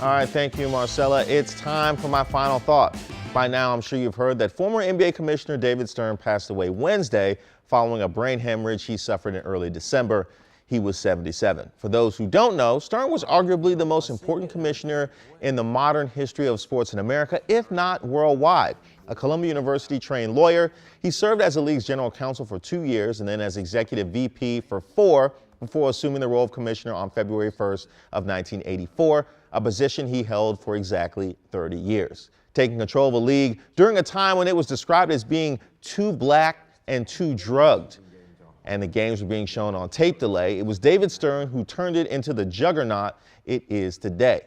All right, thank you, Marcella. It's time for my final thought. By now, I'm sure you've heard that former NBA Commissioner David Stern passed away Wednesday following a brain hemorrhage he suffered in early December. He was 77. For those who don't know, Stern was arguably the most important commissioner in the modern history of sports in America, if not worldwide. A Columbia University-trained lawyer, he served as the league's general counsel for 2 years and then as executive VP for 4 before assuming the role of commissioner on February 1st of 1984, a position he held for exactly 30 years. Taking control of a league during a time when it was described as being too black and too drugged, and the games were being shown on tape delay, it was David Stern who turned it into the juggernaut it is today.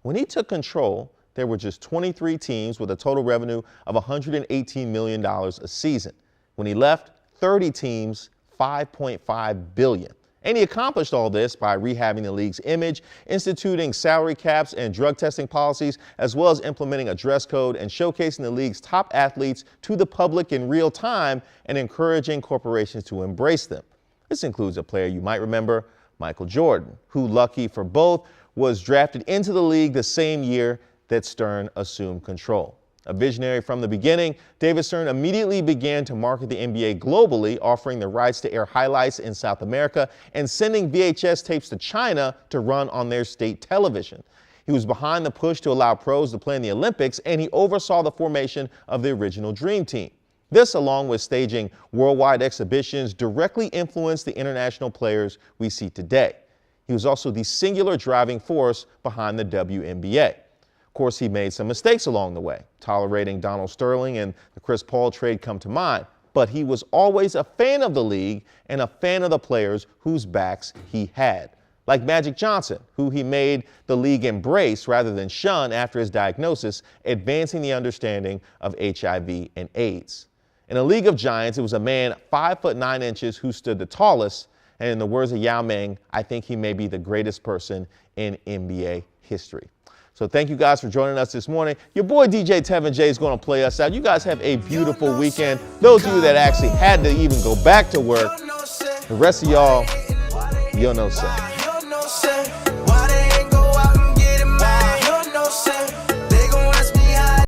When he took control, there were just 23 teams with a total revenue of $118 million a season. When he left, 30 teams, $5.5 billion. And he accomplished all this by rehabbing the league's image, instituting salary caps and drug testing policies, as well as implementing a dress code and showcasing the league's top athletes to the public in real time and encouraging corporations to embrace them. This includes a player you might remember, Michael Jordan, who, lucky for both, was drafted into the league the same year that Stern assumed control. A visionary from the beginning, David Stern immediately began to market the NBA globally, offering the rights to air highlights in South America and sending VHS tapes to China to run on their state television. He was behind the push to allow pros to play in the Olympics, and he oversaw the formation of the original Dream Team. This, along with staging worldwide exhibitions, directly influenced the international players we see today. He was also the singular driving force behind the WNBA. Of course, he made some mistakes along the way. Tolerating Donald Sterling and the Chris Paul trade come to mind, but he was always a fan of the league and a fan of the players whose backs he had. Like Magic Johnson, who he made the league embrace rather than shun after his diagnosis, advancing the understanding of HIV and AIDS. In a league of giants, it was a man 5'9" who stood the tallest, and in the words of Yao Ming, I think he may be the greatest person in NBA history. So thank you guys for joining us this morning. Your boy DJ Tevin J is going to play us out. You guys have a beautiful weekend. Those of you that actually had to even go back to work, the rest of y'all, you're no sir.